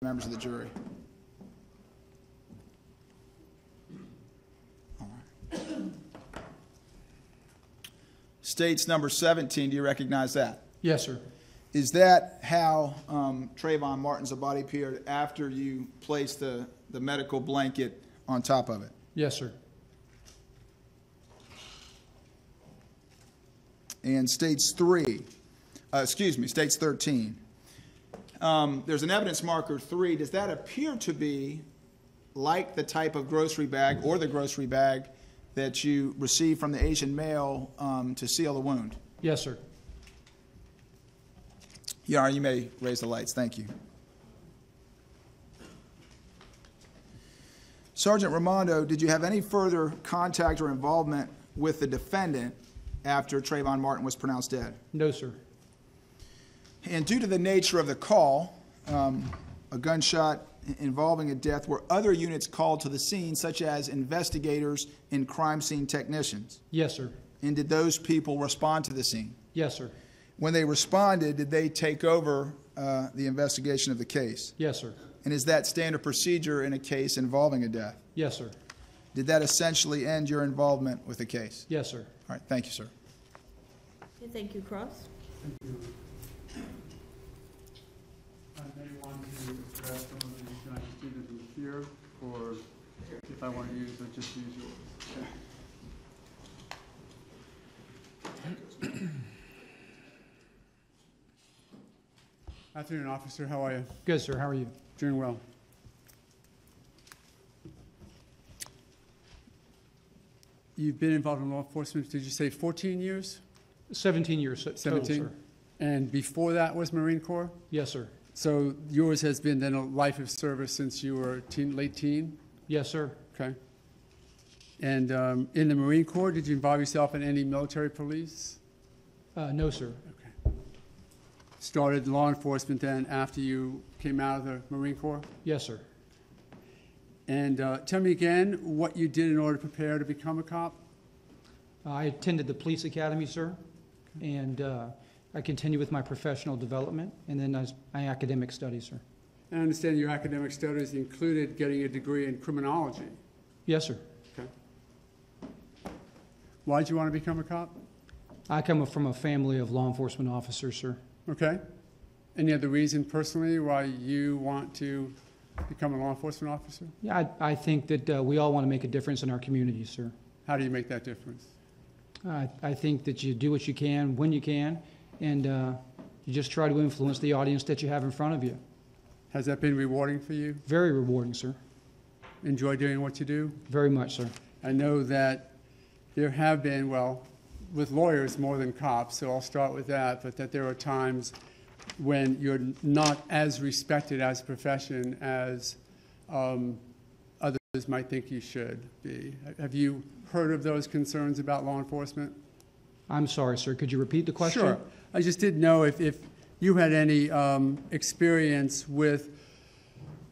members of the jury. All right. States number 17, do you recognize that? Yes, sir. Is that how Trayvon Martin's body appeared after you placed the medical blanket on top of it? Yes, sir. And states 13. There's an evidence marker 3. Does that appear to be like the type of grocery bag or the grocery bag that you received from the Asian male to seal the wound? Yes, sir. Your Honor, you may raise the lights. Thank you. Sergeant Raimondo, did you have any further contact or involvement with the defendant after Trayvon Martin was pronounced dead? No, sir. And due to the nature of the call, a gunshot involving a death, were other units called to the scene, such as investigators and crime scene technicians? Yes, sir. And did those people respond to the scene? Yes, sir. When they responded, did they take over the investigation of the case? Yes, sir. And is that standard procedure in a case involving a death? Yes, sir. Did that essentially end your involvement with the case? Yes, sir. All right, thank you, sir. Okay, thank you, Cross. Thank you. I may want to address some of these. Can I just do them here, or if I want to use it, just use yours? Afternoon, officer. How are you? Good, sir. How are you? Doing well. You've been involved in law enforcement, did you say 14 years? 17 years total, 17? sir. And before that was Marine Corps? Yes, sir. So yours has been then a life of service since you were late teen? Yes, sir. Okay. And in the Marine Corps, did you involve yourself in any military police? No, sir. Okay. Started law enforcement then after you came out of the Marine Corps? Yes, sir. And tell me again what you did in order to prepare to become a cop? I attended the police academy, sir, and I continued with my professional development and then my academic studies, sir. I understand your academic studies included getting a degree in criminology. Yes, sir. Okay. Why did you want to become a cop? I come from a family of law enforcement officers, sir. Okay. Any other reason personally why you want to become a law enforcement officer? Yeah, I think that we all want to make a difference in our communities, sir. How do you make that difference? I think that you do what you can when you can, and you just try to influence the audience that you have in front of you. Has that been rewarding for you? Very rewarding, sir. Enjoy doing what you do? Very much, sir. I know that there have been, well, with lawyers more than cops, so I'll start with that, but that there are times when you're not as respected as a profession as others might think you should be. Have you heard of those concerns about law enforcement? I'm sorry, sir. Could you repeat the question? Sure. I just didn't know if you had any experience with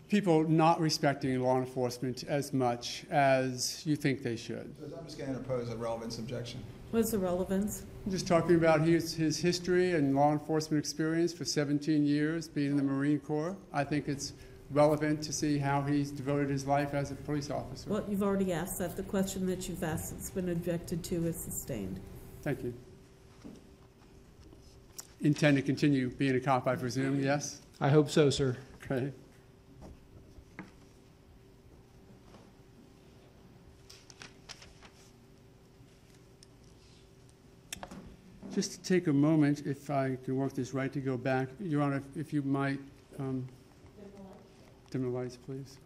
people not respecting law enforcement as much as you think they should. I'm just going to interpose a relevance objection. What's the relevance? I'm just talking about his history and law enforcement experience for 17 years being in the Marine Corps. I think it's relevant to see how he's devoted his life as a police officer. Well, you've already asked that. The question that you've asked that's been objected to is sustained. Thank you. Intend to continue being a cop, I presume, yes? I hope so, sir. Okay. Just to take a moment, if I can work this right, to go back. Your Honor, if you might dim the lights, please.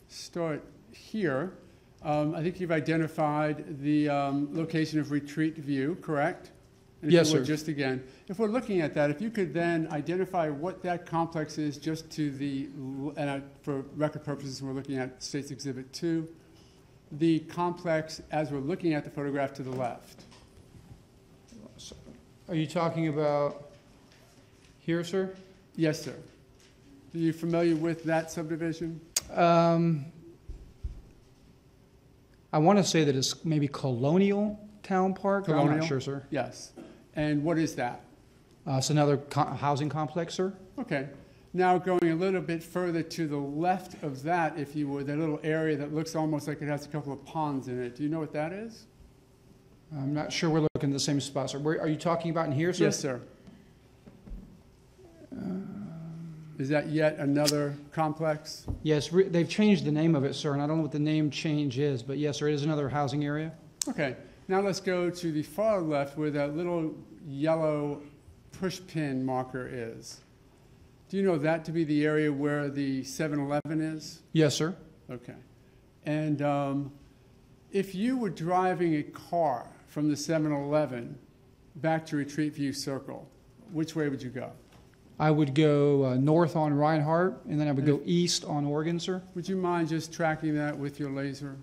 Start here. I think you've identified the location of retreat view, correct? And if yes, you would, sir. just again, if we're looking at that, if you could then identify what that complex is just to the, and for record purposes, we're looking at State's Exhibit 2, the complex as we're looking at the photograph to the left. Are you talking about here, sir? Yes, sir. Are you familiar with that subdivision? I want to say that it's maybe Colonial Town Park. Colonial? I'm not sure, sir. Yes. And what is that? It's another housing complex, sir. Okay. Now going a little bit further to the left of that, if you would, that little area that looks almost like it has a couple of ponds in it. Do you know what that is? I'm not sure we're looking at the same spot, sir. Where, are you talking about in here, sir? Yes, sir. Is that yet another complex? Yes, they've changed the name of it, sir, and I don't know what the name change is, but yes, sir, it is another housing area. Okay, now let's go to the far left where that little yellow push pin marker is. Do you know that to be the area where the 7-Eleven is? Yes, sir. Okay. And if you were driving a car from the 7-Eleven back to Retreat View Circle, which way would you go? I would go north on Reinhardt, and then I would go east on Oregon, sir. Would you mind just tracking that with your laser?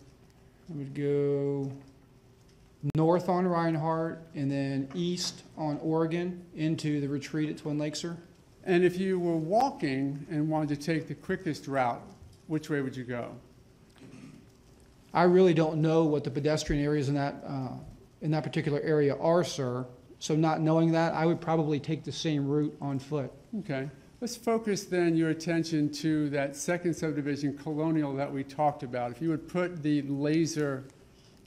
I would go north on Reinhardt, and then east on Oregon into the retreat at Twin Lakes, sir. And if you were walking and wanted to take the quickest route, which way would you go? I really don't know what the pedestrian areas in that particular area are, sir. So not knowing that, I would probably take the same route on foot. Okay. Let's focus then your attention to that second subdivision, Colonial, that we talked about. If you would put the laser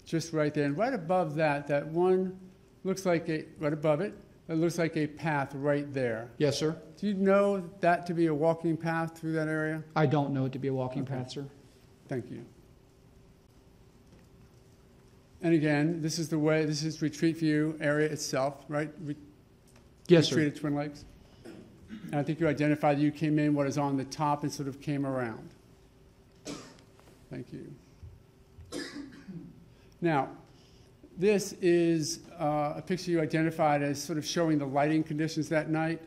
just right there, and right above that, that one looks like right above it, that looks like a path right there. Yes, sir. Do you know that to be a walking path through that area? I don't know it to be a walking path, sir. Thank you. And again, this is Retreat View area itself, right? Yes, Retreat sir. at Twin Lakes. And I think you identified you came in what is on the top and sort of came around. Thank you. Now, this is a picture you identified as sort of showing the lighting conditions that night,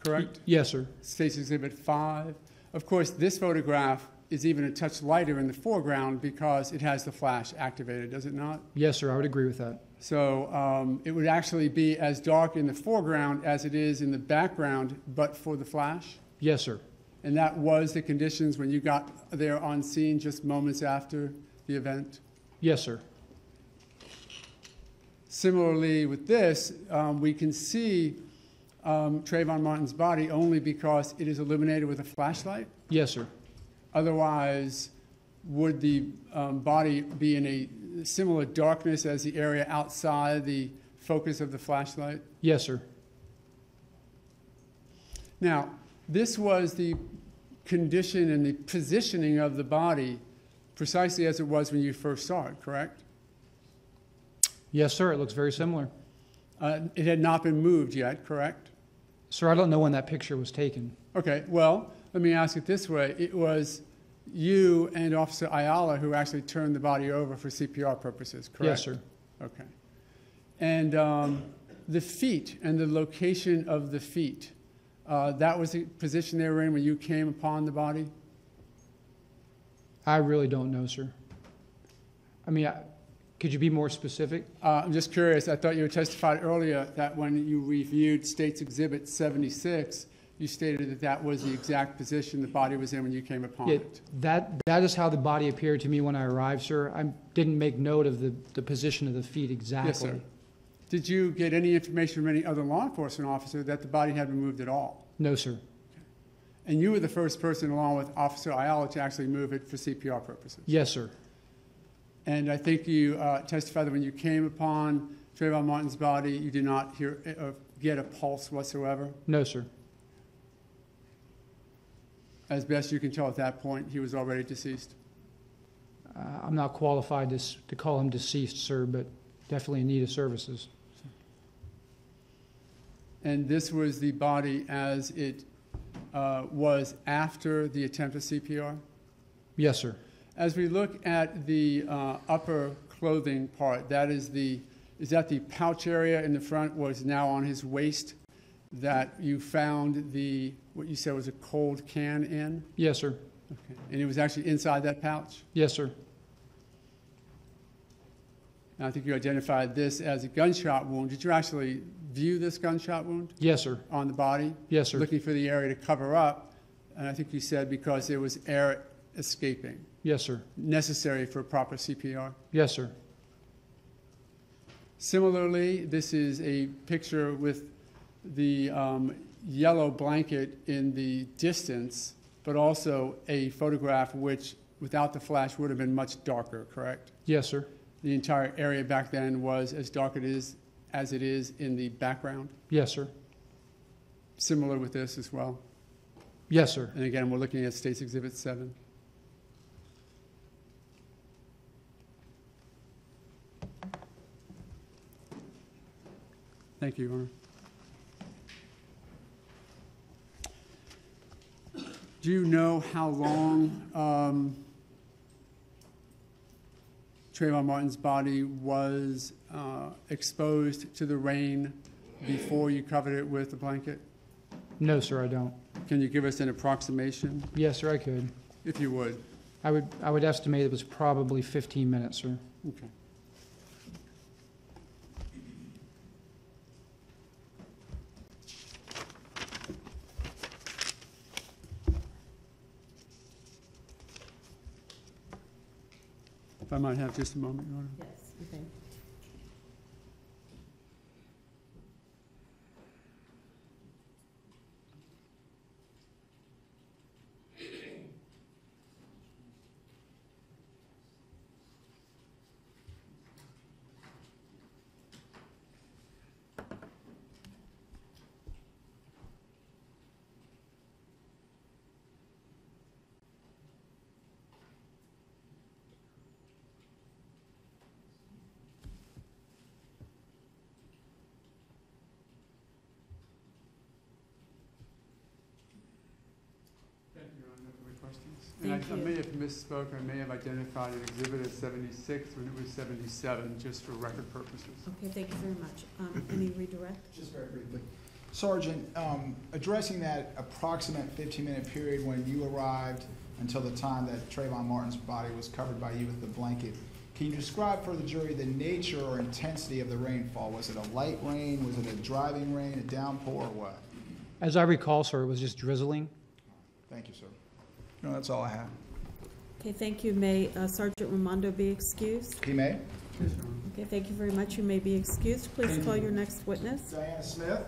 correct? Yes, sir. State's Exhibit 5. Of course, this photograph is even a touch lighter in the foreground because it has the flash activated, does it not? Yes, sir. I would agree with that. So it would actually be as dark in the foreground as it is in the background, but for the flash? Yes, sir. And that was the conditions when you got there on scene just moments after the event? Yes, sir. Similarly with this, we can see Trayvon Martin's body only because it is illuminated with a flashlight. Yes, sir. Otherwise, would the body be in a similar darkness as the area outside the focus of the flashlight? Yes, sir. Now, this was the condition and the positioning of the body precisely as it was when you first saw it, correct? Yes, sir. It looks very similar. It had not been moved yet, correct? Sir, I don't know when that picture was taken. Okay, well, let me ask it this way. It was you and Officer Ayala who actually turned the body over for CPR purposes, correct? Yes, sir. Okay. And the feet and the location of the feet, that was the position they were in when you came upon the body? I really don't know, sir. I mean, could you be more specific? I'm just curious. I thought you had testified earlier that when you reviewed State's Exhibit 76, you stated that that was the exact position the body was in when you came upon it. That is how the body appeared to me when I arrived, sir. I didn't make note of the position of the feet exactly. Yes, sir. Did you get any information from any other law enforcement officer that the body had been moved at all? No, sir. And you were the first person, along with Officer Ayala, to actually move it for CPR purposes? Yes, sir. And I think you testified that when you came upon Trayvon Martin's body, you did not hear or get a pulse whatsoever? No, sir. As best you can tell at that point, he was already deceased? I'm not qualified to call him deceased, sir, but definitely in need of services. And this was the body as it was after the attempt at CPR? Yes, sir. As we look at the upper clothing part, is that the pouch area in the front was now on his waist that you found what you said was a cold can in? Yes, sir. Okay. And it was actually inside that pouch? Yes, sir. And I think you identified this as a gunshot wound. Did you actually view this gunshot wound? Yes, sir. On the body? Yes, sir. Looking for the area to cover up, and I think you said because there was air escaping. Yes, sir. Necessary for proper CPR? Yes, sir. Similarly, this is a picture with the yellow blanket in the distance, but also a photograph which, without the flash, would have been much darker, correct? Yes, sir. The entire area back then was as dark as it is in the background? Yes, sir. Similar with this as well? Yes, sir. And again, we're looking at State's Exhibit 7. Thank you, Your Honor. Do you know how long Trayvon Martin's body was exposed to the rain before you covered it with a blanket? No, sir, I don't. Can you give us an approximation, Yes, sir, I could. if you would? I would estimate it was probably 15 minutes, sir. Okay. If I might have just a moment, Your Honor. Yes, okay. Thank you, Your Honor. No further questions? And Thank I you. may have misspoke, I may have identified an exhibit as 76 when it was 77, just for record purposes. Okay, thank you very much. Any redirect? Just very briefly. Sergeant, addressing that approximate 15-minute period when you arrived until the time that Trayvon Martin's body was covered by you with the blanket, can you describe for the jury the nature or intensity of the rainfall? Was it a light rain? Was it a driving rain, a downpour, or what? As I recall, sir, it was just drizzling. Thank you, sir. No, that's all I have. Okay, thank you. May Sergeant Raimondo be excused? He may. Yes, Your Honor. Okay, thank you very much. You may be excused. Please call your next witness. Diana Smith.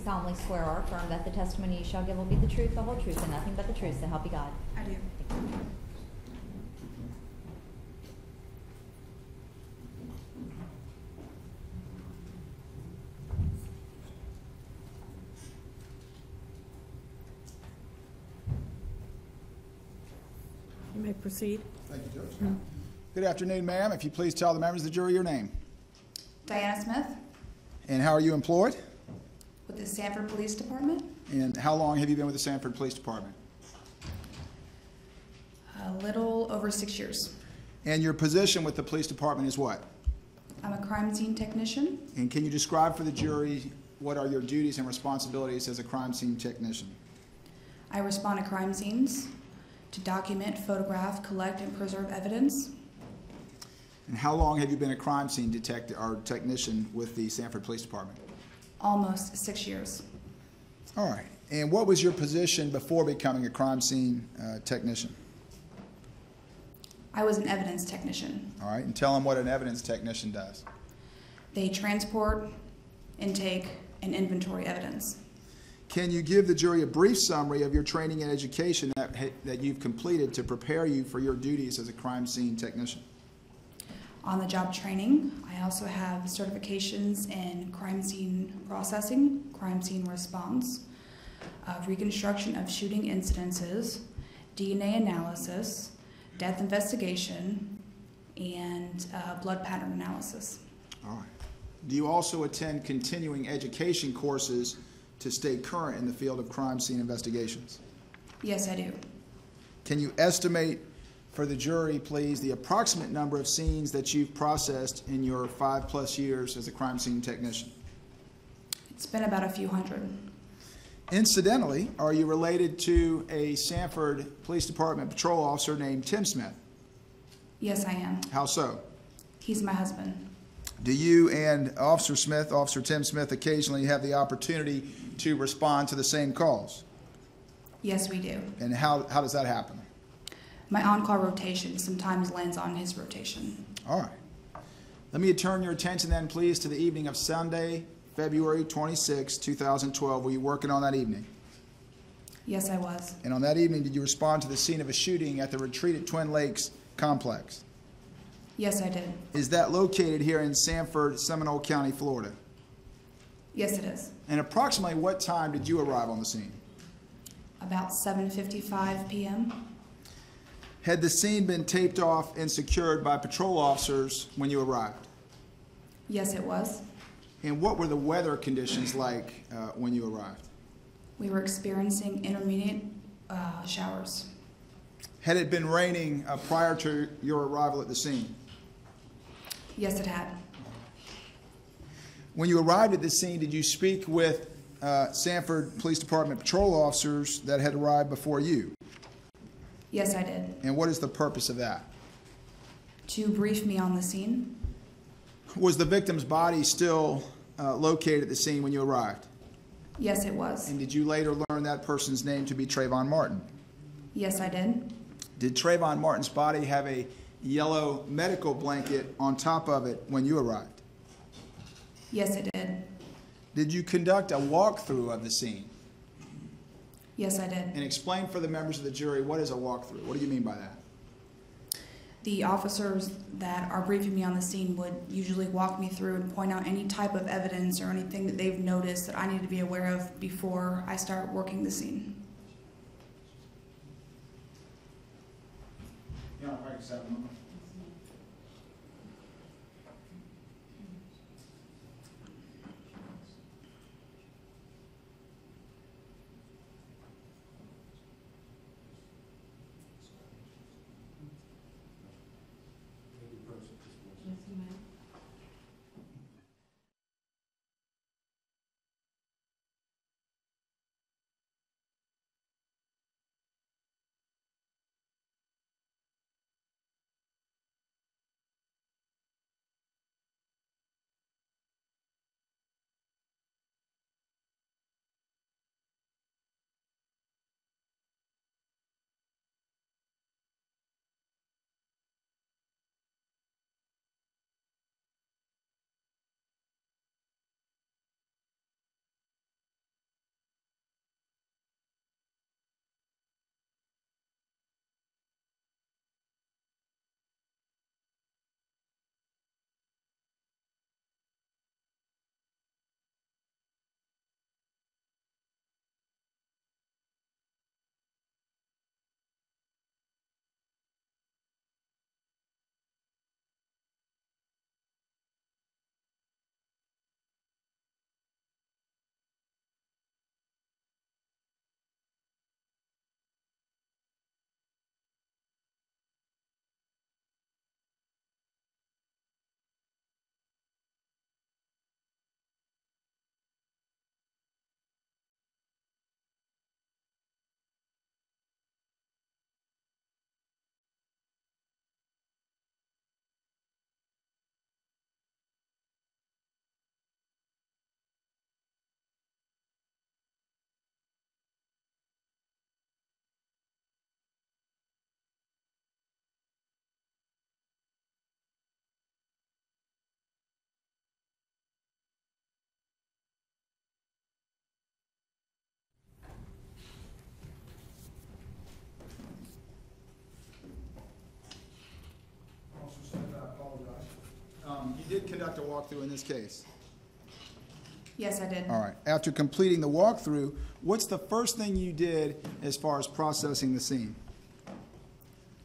solemnly swear or affirm that the testimony you shall give will be the truth, the whole truth, and nothing but the truth, so help you God? I do. You may proceed. Thank you, Judge. Good afternoon, ma'am. If you please tell the members of the jury your name. Diana Smith And how are you employed? with the Sanford Police Department. And how long have you been with the Sanford Police Department? A little over 6 years. And your position with the police department is what? I'm a crime scene technician. And can you describe for the jury what are your duties and responsibilities as a crime scene technician? I respond to crime scenes to document, photograph, collect, and preserve evidence. And how long have you been a crime scene detective or technician with the Sanford Police Department? Almost 6 years. All right. And what was your position before becoming a crime scene technician? I was an evidence technician. All right. And tell them what an evidence technician does. They transport, intake, and inventory evidence. Can you give the jury a brief summary of your training and education that you've completed to prepare you for your duties as a crime scene technician? On-the-job training. I also have certifications in crime scene processing, crime scene response, reconstruction of shooting incidences, DNA analysis, death investigation, and blood pattern analysis. All right. Do you also attend continuing education courses to stay current in the field of crime scene investigations? Yes, I do. Can you estimate for the jury, please, the approximate number of scenes that you've processed in your 5+ years as a crime scene technician? It's been about a few hundred. Incidentally, are you related to a Sanford Police Department patrol officer named Tim Smith? Yes, I am. How so? He's my husband. Do you and Officer Smith, Officer Tim Smith, occasionally have the opportunity to respond to the same calls? Yes, we do. And how does that happen? My on-call rotation sometimes lands on his rotation. All right. Let me turn your attention then, please, to the evening of Sunday, February 26, 2012. Were you working on that evening? Yes, I was. And on that evening, did you respond to the scene of a shooting at the Retreat at Twin Lakes complex? Yes, I did. Is that located here in Sanford, Seminole County, Florida? Yes, it is. And approximately what time did you arrive on the scene? About 7:55 p.m. Had the scene been taped off and secured by patrol officers when you arrived? Yes, it was. And what were the weather conditions like when you arrived? We were experiencing intermediate showers. Had it been raining prior to your arrival at the scene? Yes, it had. When you arrived at the scene, did you speak with Sanford Police Department patrol officers that had arrived before you? Yes, I did. And what is the purpose of that? To brief me on the scene. Was the victim's body still located at the scene when you arrived? Yes, it was. And did you later learn that person's name to be Trayvon Martin? Yes, I did. Did Trayvon Martin's body have a yellow medical blanket on top of it when you arrived? Yes, it did. Did you conduct a walkthrough of the scene? Yes, I did. And explain for the members of the jury, what is a walkthrough? What do you mean by that? The officers that are briefing me on the scene would usually walk me through and point out any type of evidence or anything that they've noticed that I need to be aware of before I start working the scene. Yeah, conduct a walkthrough in this case? Yes, I did. All right. After completing the walkthrough, what's the first thing you did as far as processing the scene?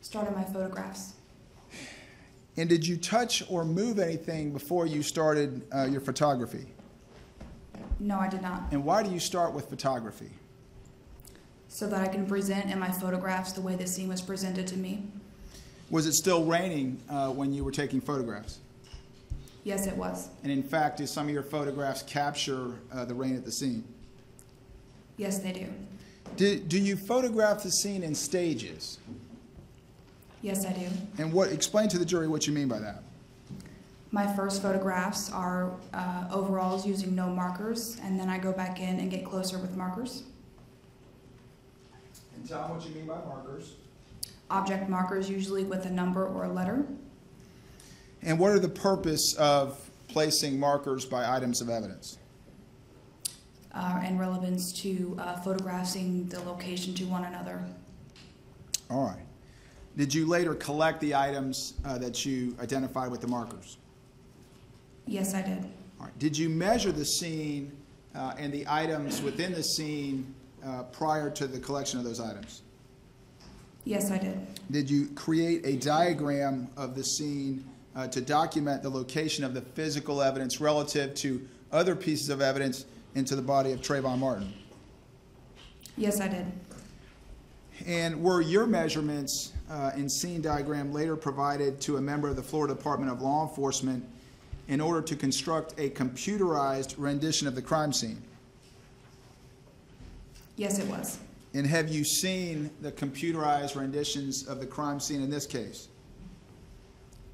Started my photographs. And did you touch or move anything before you started your photography? No, I did not. And why do you start with photography? So that I can present in my photographs the way the scene was presented to me. Was it still raining when you were taking photographs? Yes, it was. And in fact, do some of your photographs capture the rain at the scene? Yes, they do. Do you photograph the scene in stages? Yes, I do. And explain to the jury what you mean by that. My first photographs are overalls using no markers, and then I go back in and get closer with markers. And tell them what you mean by markers. Object markers, usually with a number or a letter. And what are the purpose of placing markers by items of evidence? In relevance to photographing the location to one another. All right. Did you later collect the items that you identified with the markers? Yes, I did. All right. Did you measure the scene and the items within the scene prior to the collection of those items? Yes, I did. Did you create a diagram of the scene to document the location of the physical evidence relative to other pieces of evidence into the body of Trayvon Martin? Yes, I did. And were your measurements in scene diagram later provided to a member of the Florida Department of Law Enforcement in order to construct a computerized rendition of the crime scene? Yes, it was. And have you seen the computerized renditions of the crime scene in this case?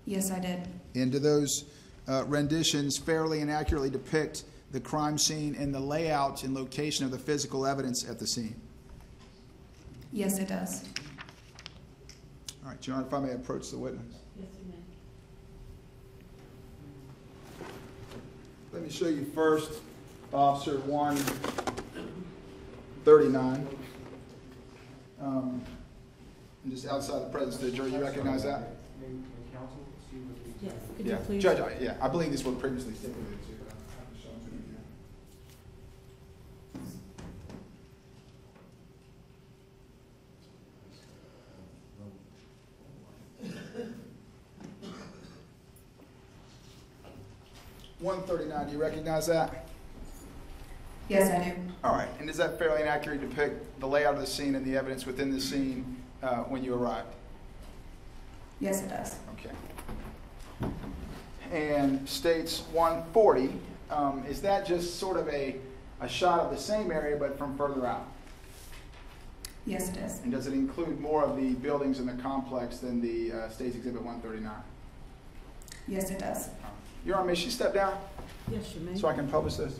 Yes, I did. And do those renditions fairly and accurately depict the crime scene and the layout and location of the physical evidence at the scene? Yes, it does. All right, Your Honor, if I may approach the witness. Yes, you may. Let me show you first Officer 139. And just outside the presence of the jury, you recognize that? Yes, could you Yeah, please? Judge, I believe these were previously stipulated to, but I have to show them to you again. $139, do you recognize that? Yes, I do. All right, and does that fairly and accurately depict the layout of the scene and the evidence within the scene when you arrived? Yes, it does. Okay. And states 140, is that just sort of a shot of the same area but from further out? Yes, it is. And does it include more of the buildings in the complex than the State's Exhibit 139? Yes, it does. Your Honor, may she step down Yes, you may. so I can publish this?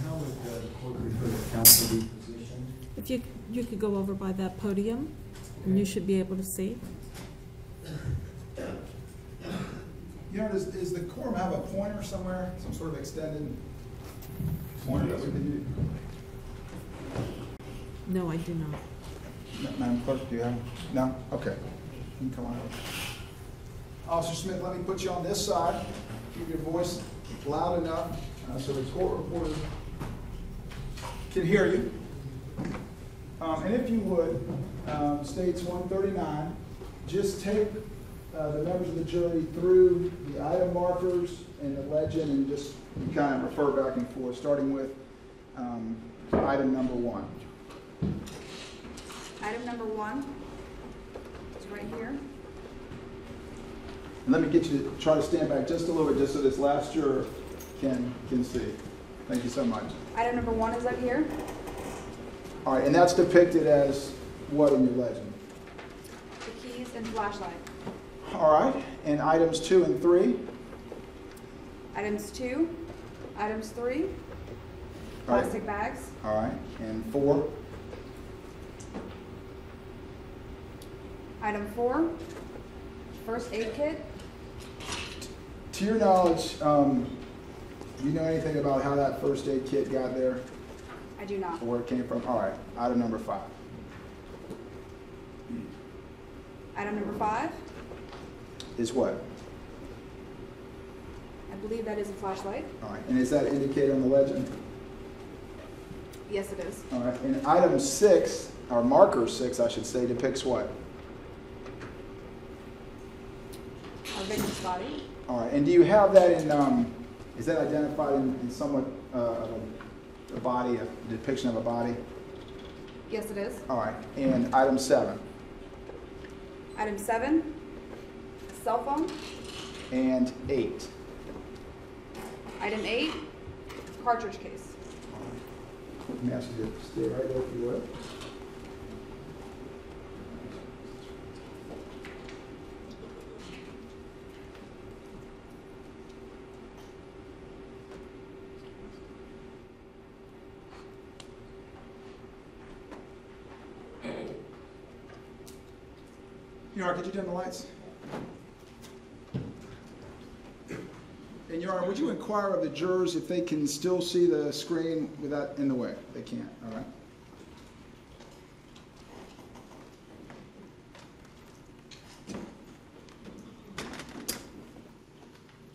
How would the court refer to counsel be positioned? If you could go over by that podium, and you should be able to see. Your Honor, does the quorum have a pointer somewhere, some sort of extended pointer that we can use? No, I do not. Madam Clerk, do you have? No? Okay. You can come on over. Officer Smith, let me put you on this side. Keep your voice loud enough so the court reporter can hear you. And if you would, states 139, just take the members of the jury through the item markers and the legend and just kind of refer back and forth, starting with item number 1. Item number 1 is right here. And let me get you to try to stand back just a little bit, just so this last juror can see. Thank you so much. Item number 1 is up here. All right, and that's depicted as what in your legend? The keys and flashlight. All right, and items 2 and 3? Items 2, items 3, All right. plastic bags, All right, and 4? Item 4, first aid kit. To your knowledge, do you know anything about how that first aid kit got there, I do not. or where it came from? All right, item number 5. Item number 5, Is what? I believe that is a flashlight. All right, and is that indicated on the legend? Yes, it is. All right, and item 6, or marker 6, I should say, depicts what? A victim's body. All right, and do you have that in, is that identified in somewhat of a body, a depiction of a body? Yes, it is. All right, and item 7, Item 7, a cell phone. and 8. Item 8, cartridge case. Let me ask you to stay right there if you would. Your Honor, could you dim the lights? And Your Honor, would you inquire of the jurors if they can still see the screen without in the way? They can't, all right?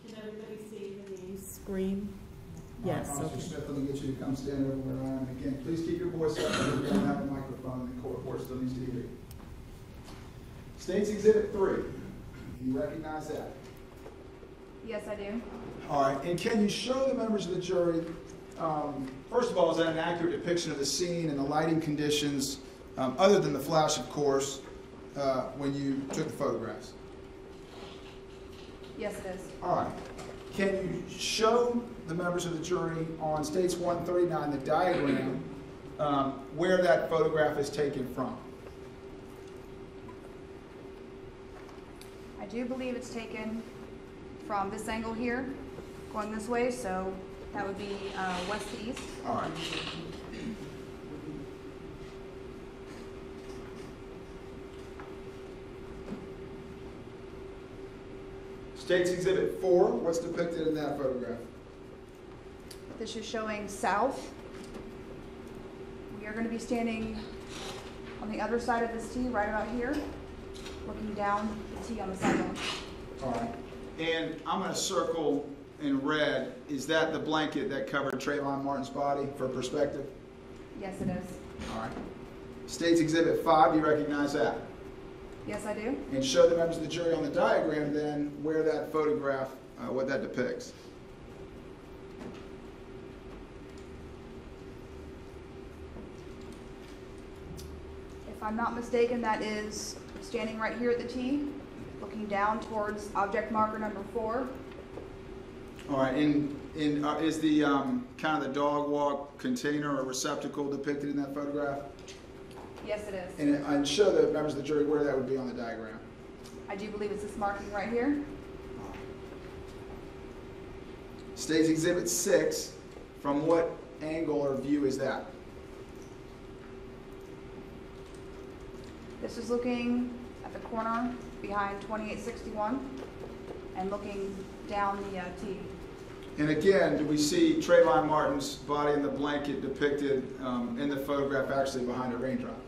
Can everybody see the screen? Yes, Officer okay. Smith, let me get you to come stand over where I am. Again, please keep your voice up. We don't have a microphone, and the court report still needs to be read. State's Exhibit 3. You recognize that? Yes, I do. All right, and can you show the members of the jury, first of all, is that an accurate depiction of the scene and the lighting conditions, other than the flash, of course, when you took the photographs? Yes, it is. All right. Can you show the members of the jury on States 139, the diagram, where that photograph is taken from? I do believe it's taken from this angle here, going this way, so that would be west to east. All right. State's Exhibit 4, what's depicted in that photograph? This is showing south. We are going to be standing on the other side of this T, right about here, looking down the T on the sidewalk. All right. And I'm going to circle in red. Is that the blanket that covered Trayvon Martin's body for perspective? Yes, it is. All right. State's Exhibit 5, do you recognize that? Yes, I do. And show the members of the jury on the diagram then where that photograph, what that depicts. If I'm not mistaken, that is standing right here at the T, looking down towards object marker number 4. All right, and is the kind of the dog walk container or receptacle depicted in that photograph? Yes, it is. And show the members of the jury where that would be on the diagram. I do believe it's this marking right here. State's Exhibit 6, from what angle or view is that? This is looking at the corner behind 2861 and looking down the T. And again, do we see Trayvon Martin's body in the blanket depicted in the photograph actually behind a raindrop?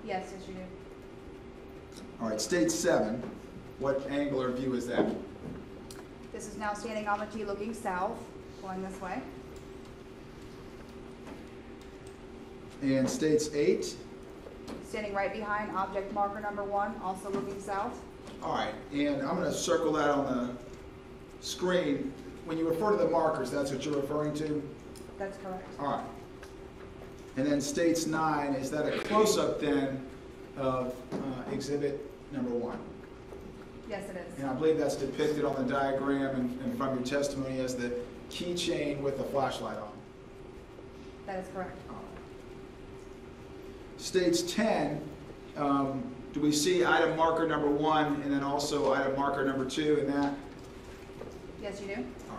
Yes, yes, you do. All right, State 7, what angle or view is that? This is now standing on the T looking south, going this way. And States 8? Standing right behind object marker number 1, also looking south. All right, and I'm going to circle that on the screen. When you refer to the markers, that's what you're referring to? That's correct. All right. And then States 9, is that a close-up then of exhibit number 1? Yes, it is. And I believe that's depicted on the diagram and from your testimony as the keychain with the flashlight on. That is correct. States 10, do we see item marker number 1 and then also item marker number 2 in that? Yes, you do. All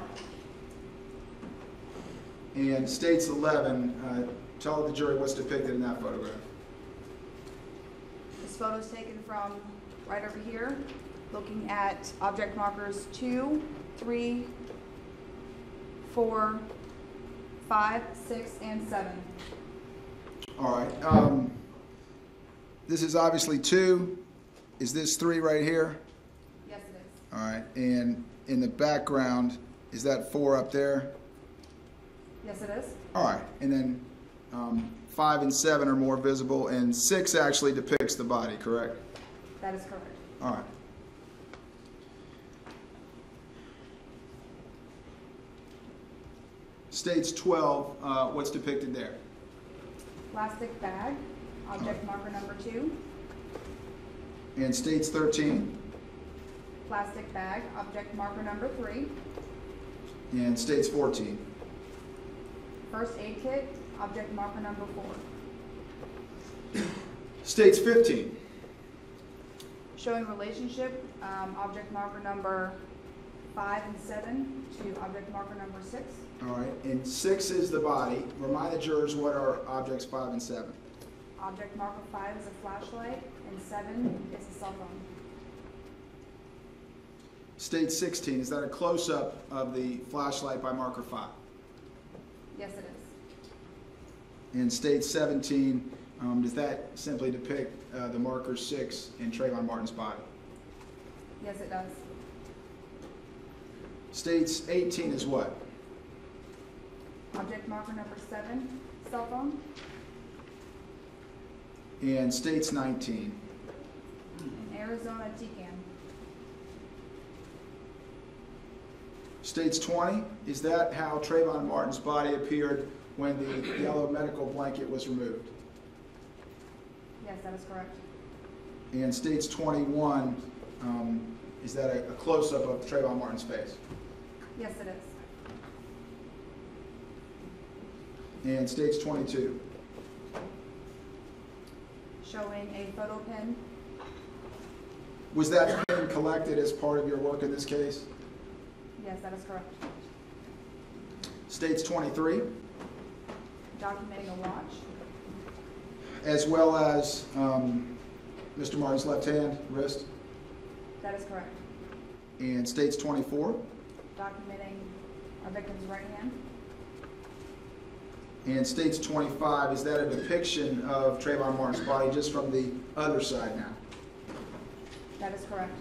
right. And States 11, tell the jury what's depicted in that photograph. This photo's taken from right over here, looking at object markers 2, 3, 4, 5, 6, and 7. All right. This is obviously 2. Is this 3 right here? Yes, it is. All right. And in the background, is that 4 up there? Yes, it is. All right. And then 5 and 7 are more visible, and 6 actually depicts the body, correct? That is correct. All right. States 12, what's depicted there? Plastic bag, object marker number 2. And states 13, Plastic bag, object marker number 3. and states 14. First aid kit, object marker number 4. States 15. Showing relationship, object marker number 5 and 7 to object marker number 6. All right. And 6 is the body. Remind the jurors what are objects 5 and 7. Object marker 5 is a flashlight, and 7 is a cell phone. State 16, is that a close-up of the flashlight by marker 5? Yes, it is. And state 17, does that simply depict the marker 6 in Trayvon Martin's body? Yes, it does. States 18 is what? Object marker number 7, cell phone. And states 19. An Arizona Tecan. States 20, is that how Trayvon Martin's body appeared when the yellow medical blanket was removed? Yes, that is correct. And states 21, is that a close-up of Trayvon Martin's face? Yes, it is. And states 22. Showing a photo pin. Was that pin collected as part of your work in this case? Yes, that is correct. States 23, Documenting a watch. as well as Mr. Martin's left hand, wrist, That is correct. and states 24, Documenting our victim's right hand. and states 25. Is that a depiction of Trayvon Martin's body just from the other side now? That is correct.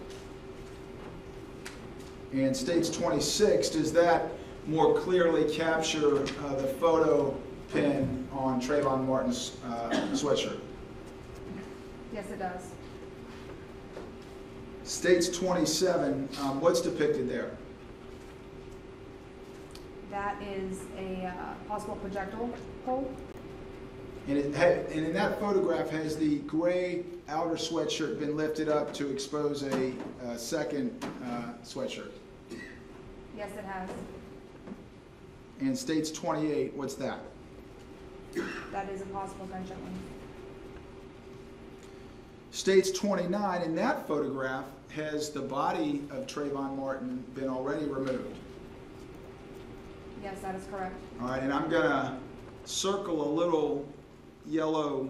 And states 26, does that more clearly capture the photo pin on Trayvon Martin's sweatshirt? Yes, it does. States 27, what's depicted there? That is a possible projectile hole. And in that photograph, has the gray outer sweatshirt been lifted up to expose a second sweatshirt? Yes, it has. And states 28, what's that? That is a possible gunshot wound. States 29, in that photograph, has the body of Trayvon Martin been already removed? Yes, that is correct. All right, and I'm going to circle a little yellow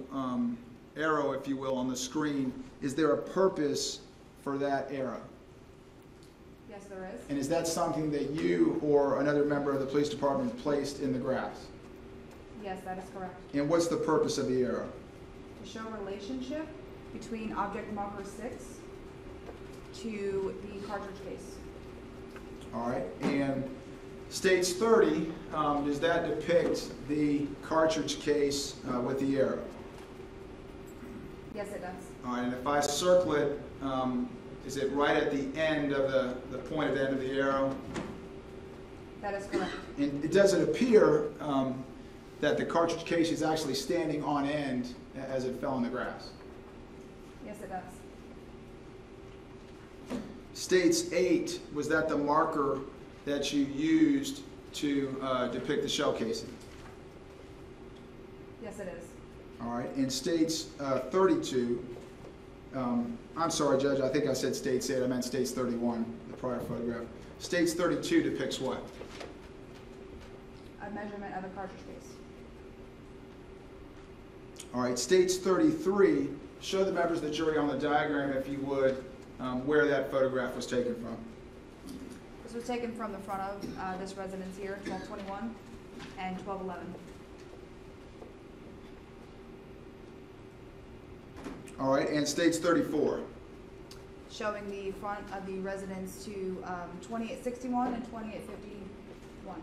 arrow, if you will, on the screen. Is there a purpose for that arrow? Yes, there is. And is that something that you or another member of the police department placed in the graphs? Yes, that is correct. And what's the purpose of the arrow? To show relationship between object marker 6 to the cartridge case. All right, and states 30, does that depict the cartridge case with the arrow? Yes, it does. All right, and if I circle it, is it right at the end of the pointed end of the arrow? That is correct. And it doesn't appear that the cartridge case is actually standing on end as it fell in the grass. Yes, it does. States 8, was that the marker that you used to depict the shell casing? Yes, it is. All right, and states 32, I'm sorry, Judge, I think I said states 8, I meant states 31, the prior photograph. States 32 depicts what? A measurement of a cartridge case. All right, states 33, show the members of the jury on the diagram, if you would, where that photograph was taken from. This was taken from the front of this residence here, 1221 and 1211. All right, and states 34. Showing the front of the residence to 2861 and 2851.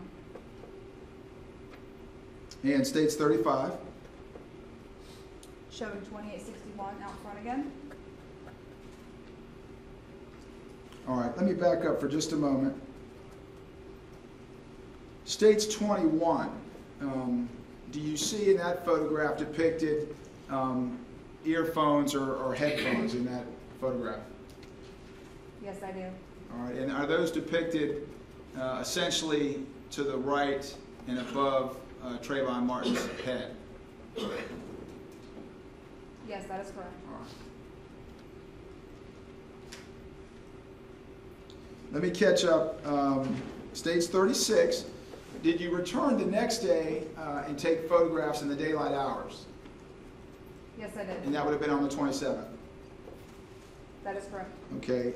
And states 35. Showing 2861 out front again. All right, let me back up for just a moment. States 21. Do you see in that photograph depicted earphones or headphones in that photograph? Yes, I do. All right, and are those depicted essentially to the right and above Trayvon Martin's head? Yes, that is correct. All right. Let me catch up. States 36. Did you return the next day and take photographs in the daylight hours? Yes, I did. And that would have been on the 27th. That is correct. Okay.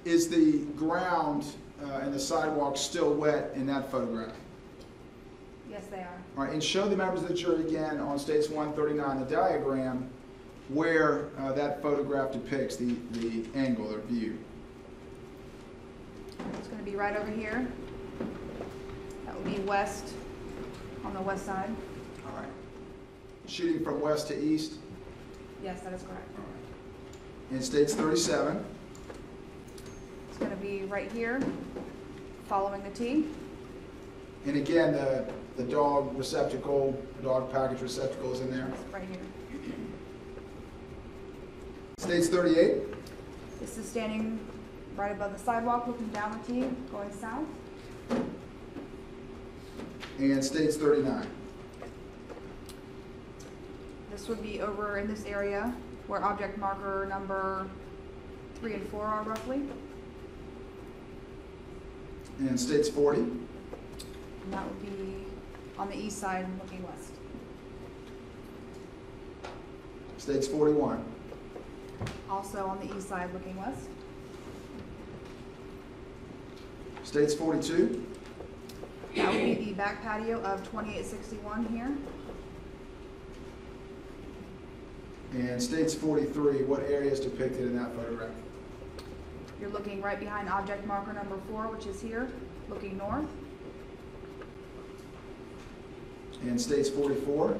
Is the ground and the sidewalk still wet in that photograph? Yes, they are. All right, and show the members of the jury again on states 139, the diagram, where that photograph depicts the angle or view. It's going to be right over here. That would be west, on the west side. All right. Shooting from west to east. Yes, that is correct. All right. In states 37. It's going to be right here, following the T. And again, the dog receptacle, dog package receptacle is in there. It's right here. States 38. This is standing right above the sidewalk, looking down the T, going south. And states 39. This would be over in this area where object marker number 3 and 4 are roughly. And states 40. And that would be on the east side looking west. States 41. Also on the east side looking west. States 42. That would be the back patio of 2861 here. And states 43. What area is depicted in that photograph? You're looking right behind object marker number 4, which is here, looking north. And states 44.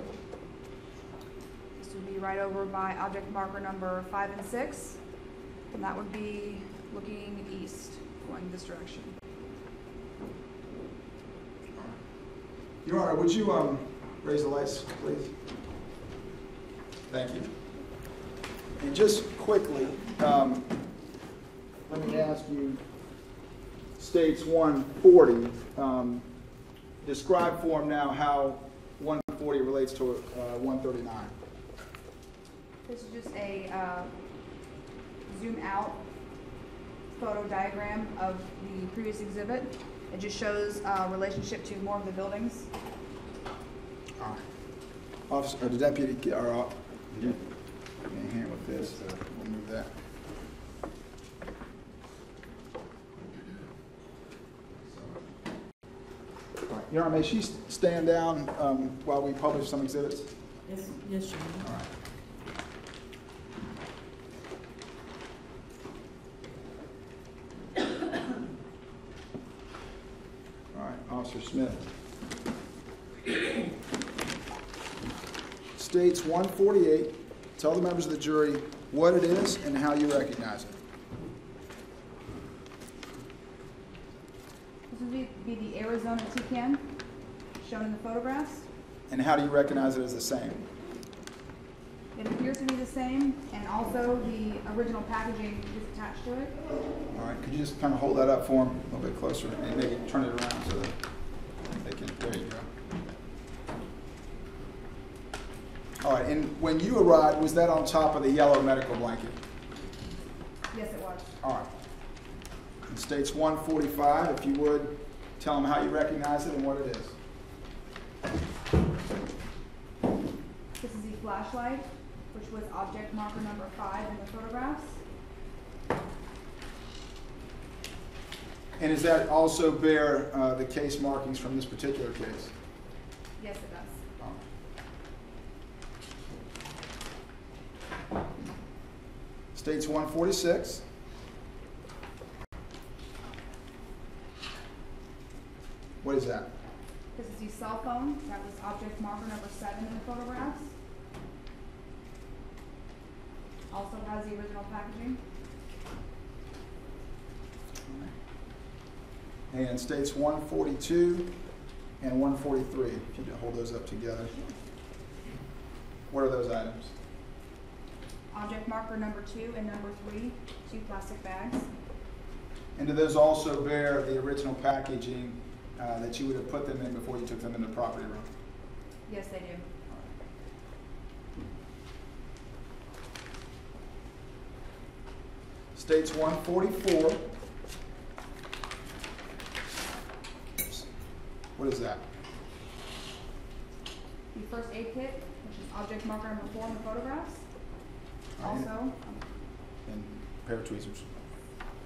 This would be right over by object marker number 5 and 6. And that would be looking east, going this direction. Your Honor, would you raise the lights, please? Thank you. And just quickly, let me ask you, states 140, describe for them now how 140 relates to 139. This is just a zoom out photo diagram of the previous exhibit. It just shows relationship to more of the buildings. All right. Officer, or the deputy, or give me a hand with this. We'll move that. All right. Your Honor, may she stand down while we publish some exhibits? Yes, yes, Your Honor. All right. All right, Officer Smith. States 148, tell the members of the jury what it is and how you recognize it. This would be the Arizona toucan shown in the photographs. And how do you recognize it as the same? It appears to be the same, and also the original packaging is attached to it. All right, could you just kind of hold that up for them a little bit closer and maybe turn it around so that they can, there you go. All right, and when you arrived, was that on top of the yellow medical blanket? Yes, it was. All right. In states 145, if you would, tell them how you recognize it and what it is. This is the flashlight which was object marker number 5 in the photographs. And does that also bear the case markings from this particular case? Yes, it does. States 146. What is that? This is the cell phone. That was object marker number 7 in the photographs. Also has the original packaging. And states 142 and 143. If you could hold those up together. What are those items? Object marker number 2 and number 3, 2 plastic bags. And do those also bear the original packaging that you would have put them in before you took them in the property room? Yes, they do. States 144. What is that? The first aid kit, which is object marker number 4 in the photographs. All right. Also, And a pair of tweezers.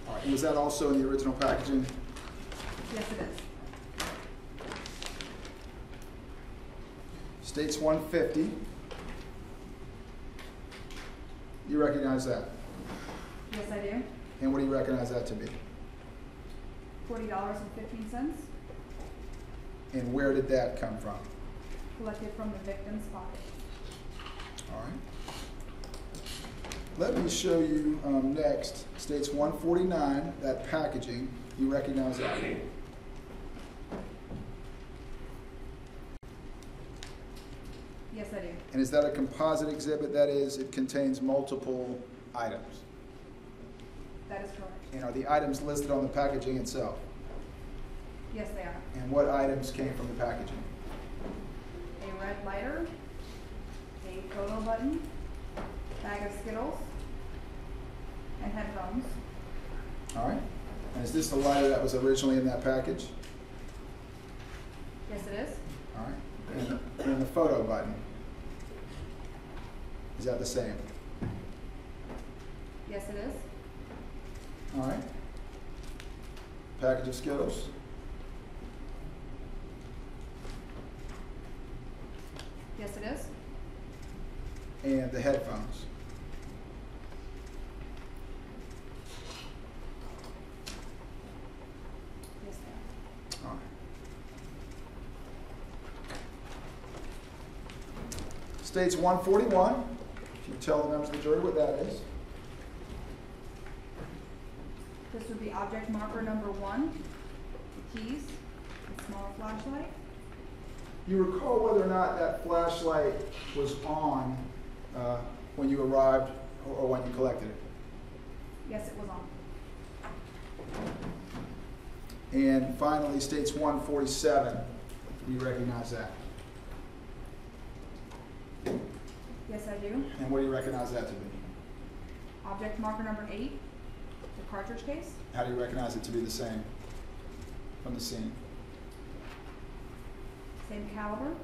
All right. And was that also in the original packaging? yes, it is. States 150. You recognize that? Yes, I do. And what do you recognize that to be? $40.15, And where did that come from? collected from the victim's pocket. All right. Let me show you next, states 149, that packaging. You recognize that? Yes, I do. And is that a composite exhibit? That is, it contains multiple items. That is correct. And are the items listed on the packaging itself? Yes, they are. And what items came from the packaging? A red lighter, a photo button, bag of Skittles, and headphones. All right. And is this the lighter that was originally in that package? Yes, it is. All right. And the photo button, is that the same? Yes, it is. All right. Package of Skittles. Yes, it is. And the headphones. Yes, they are. All right. States 141. If you tell the members of the jury what that is. This would be object marker number 1, the keys, the small flashlight. You recall whether or not that flashlight was on when you arrived or when you collected it? Yes, it was on. And finally, states 147. Do you recognize that? Yes, I do. And what do you recognize that to be? Object marker number 8, the cartridge case. How do you recognize it to be the same from the scene? Same caliber,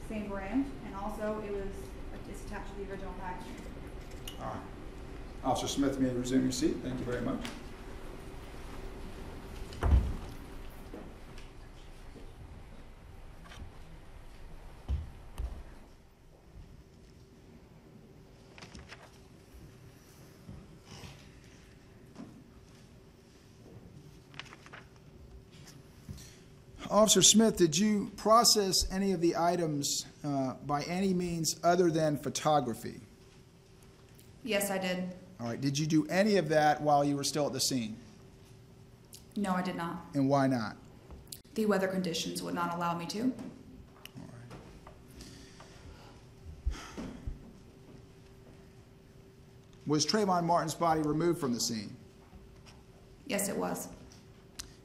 same brand, and also it's attached to the original packaging. All right. Officer Smith, you may resume your seat. Thank you very much. Officer Smith, did you process any of the items by any means other than photography? Yes, I did. All right. Did you do any of that while you were still at the scene? No, I did not. And why not? The weather conditions would not allow me to. All right. Was Trayvon Martin's body removed from the scene? Yes, it was.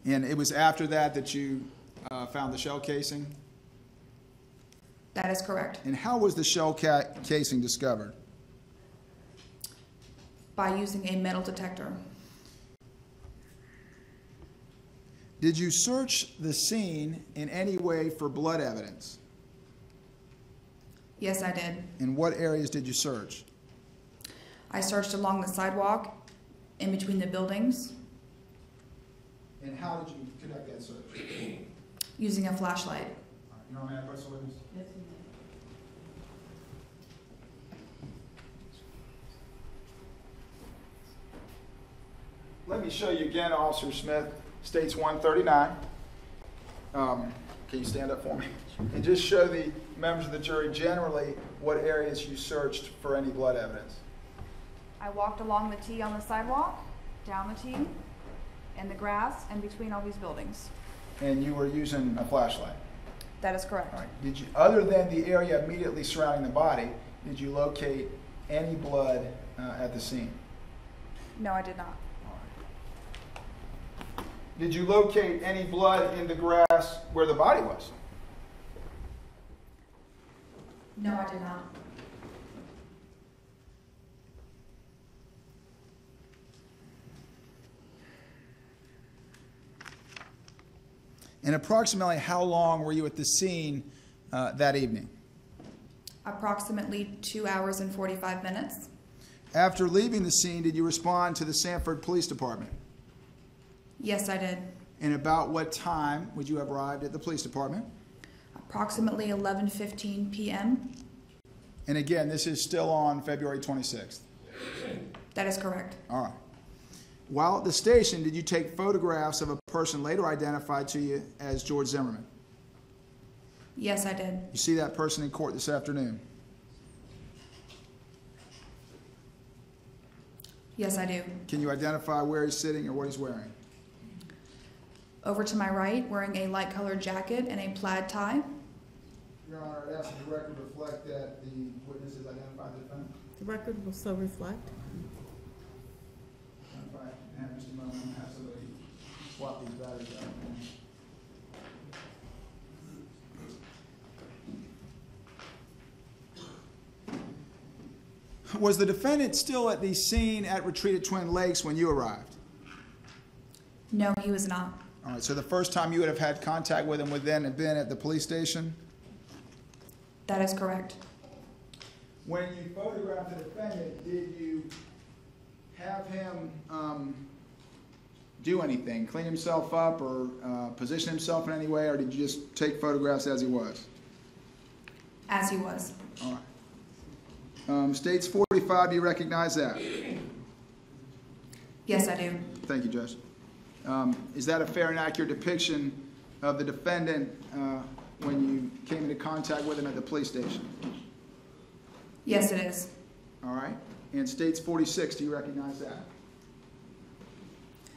And it was after that that you found the shell casing? That is correct. And how was the shell casing discovered? By using a metal detector. Did you search the scene in any way for blood evidence? Yes, I did. In what areas did you search? I searched along the sidewalk, in between the buildings, And how did you conduct that search? using a flashlight. You know, may I press the witness? Let me show you again, Officer Smith, States 139. Can you stand up for me? And just show the members of the jury generally what areas you searched for any blood evidence. I walked along the T on the sidewalk, down the T, in the grass, and between all these buildings. And you were using a flashlight. That is correct. All right. Did you, other than the area immediately surrounding the body, did you locate any blood at the scene? No, I did not. Did you locate any blood in the grass where the body was? No, I did not. And approximately how long were you at the scene that evening? Approximately 2 hours and 45 minutes. After leaving the scene, did you respond to the Sanford Police Department? Yes, I did. And about what time would you have arrived at the police department? Approximately 11:15 p.m. And again, this is still on February 26th. That is correct. All right. While at the station, did you take photographs of a person later identified to you as George Zimmerman? Yes, I did. You see that person in court this afternoon? Yes, I do. Can you identify where he's sitting or what he's wearing? Over to my right, wearing a light-colored jacket and a plaid tie. Your Honor, I'd ask that the record reflect that the witness has identified the defendant. The record will so reflect. If I have just a moment, I'm going to have somebody swap these batteries out. Was the defendant still at the scene at Retreat at Twin Lakes when you arrived? No, he was not. All right, so the first time you would have had contact with him would then have been at the police station? That is correct. When you photographed the defendant, did you have him do anything, clean himself up or position himself in any way, or did you just take photographs as he was? As he was. All right. States 45, do you recognize that? Yes, I do. Thank you, Judge. Is that a fair and accurate depiction of the defendant when you came into contact with him at the police station? Yes, it is. All right. And States 46, do you recognize that?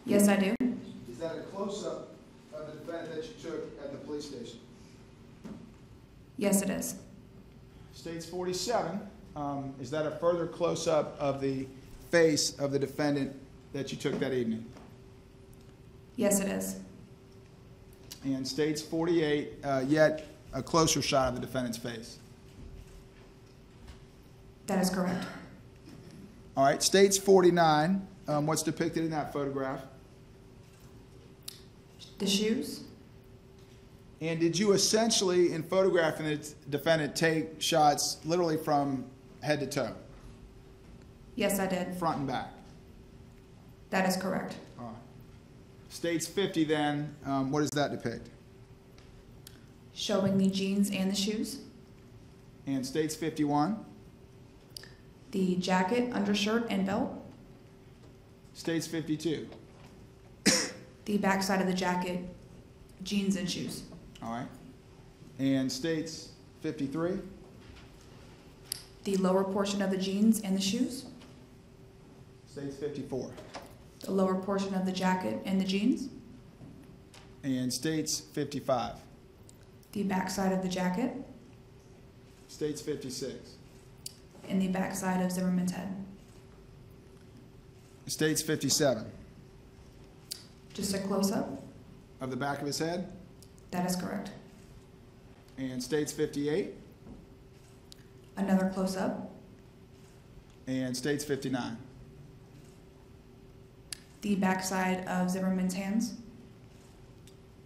Yes, I do. Is that a close-up of the defendant that you took at the police station? Yes, it is. States 47, is that a further close-up of the face of the defendant that you took that evening? Yes, it is. And States 48, yet a closer shot of the defendant's face? That is correct. All right. States 49, what's depicted in that photograph? The shoes? And did you essentially, in photographing the defendant, take shots literally from head to toe? Yes, I did. Front and back? That is correct. All right. States 50 then, what does that depict? Showing the jeans and the shoes. And States 51? The jacket, undershirt, and belt. States 52? The backside of the jacket, jeans and shoes. All right. And States 53? The lower portion of the jeans and the shoes. States 54? The lower portion of the jacket and the jeans. And States 55? The backside of the jacket. States 56? And the backside of Zimmerman's head. States 57? Just a close-up. Of the back of his head? That is correct. And States 58? Another close-up. And States 59? The backside of Zimmerman's hands.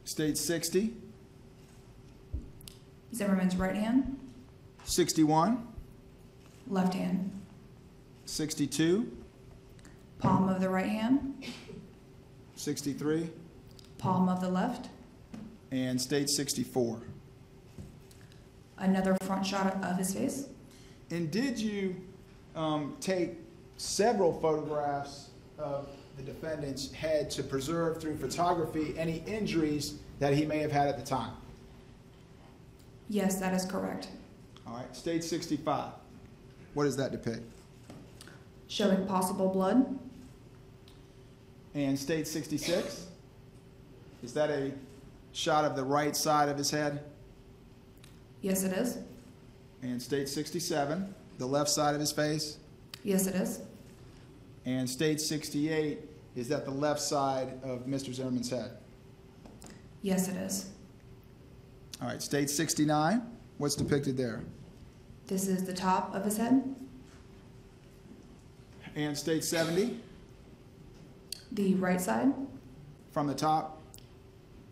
States 60? Zimmerman's right hand. 61, Left hand. 62, Palm of the right hand. 63, Palm of the left. and state 64. Another front shot of his face. And did you take several photographs of the defendant's head to preserve through photography any injuries that he may have had at the time? Yes, that is correct. All right, state 65. What does that depict? Showing possible blood. And state 66? Is that a shot of the right side of his head? Yes, it is. And state 67, the left side of his face? Yes, it is. And state 68, is that the left side of Mr. Zimmerman's head? Yes, it is. All right, state 69, what's depicted there? This is the top of his head. And state 70, The right side. from the top?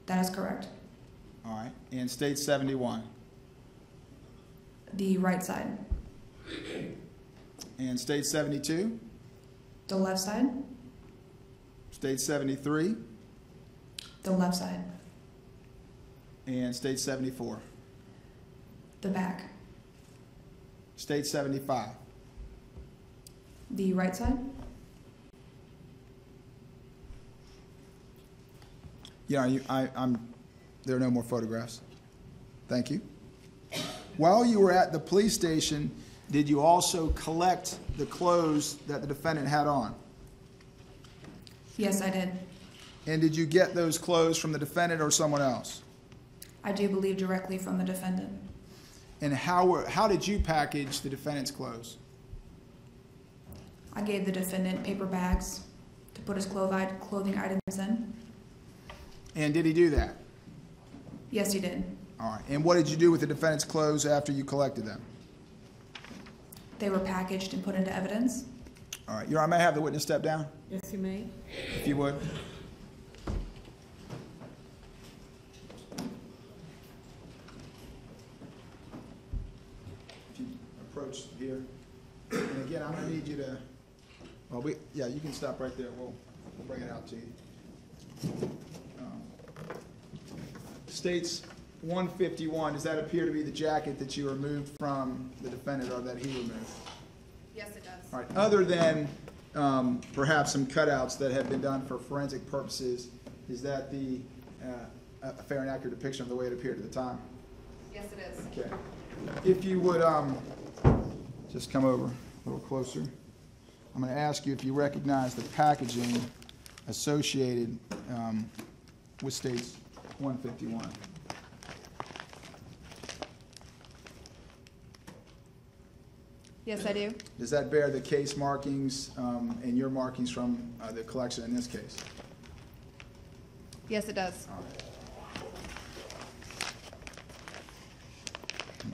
That is correct. All right, and state 71. The right side. And state 72, The left side. state 73, The left side. and state 74. The back. State 75. The right side. Yeah, there are no more photographs. Thank you. While you were at the police station, did you also collect the clothes that the defendant had on? Yes, I did. And did you get those clothes from the defendant or someone else? I do believe directly from the defendant. And how did you package the defendant's clothes? I gave the defendant paper bags to put his clothing items in. And did he do that? Yes, he did. All right. And what did you do with the defendant's clothes after you collected them? They were packaged and put into evidence. All right. Your Honor, may I have the witness step down, Yes, you may. if you would? If you approach here. And again, I'm going to need you to, well, yeah, you can stop right there. We'll bring it out to you. States 151, does that appear to be the jacket that you removed from the defendant or that he removed? Yes, it does. All right, other than perhaps some cutouts that have been done for forensic purposes, is that a fair and accurate depiction of the way it appeared at the time? Yes, it is. Okay. If you would just come over a little closer. I'm going to ask you if you recognize the packaging associated with States 151. Yes, I do. Does that bear the case markings and your markings from the collection in this case? Yes, it does. All right.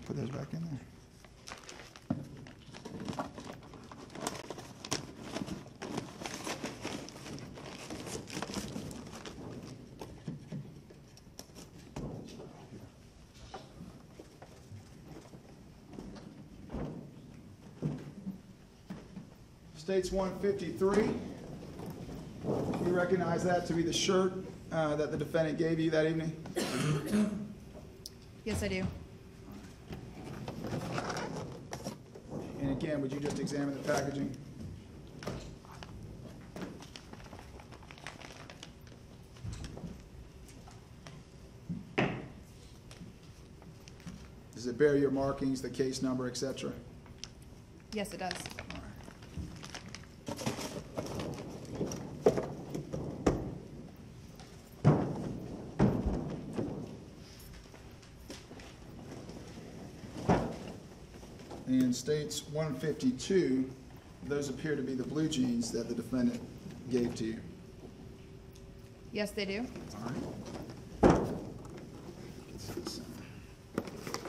Put those back in there. States 153. You recognize that to be the shirt that the defendant gave you that evening? Yes, I do. And again, would you just examine the packaging? Does it bear your markings, the case number, etc.? Yes, it does. And States 152, those appear to be the blue jeans that the defendant gave to you. Yes, they do. All right.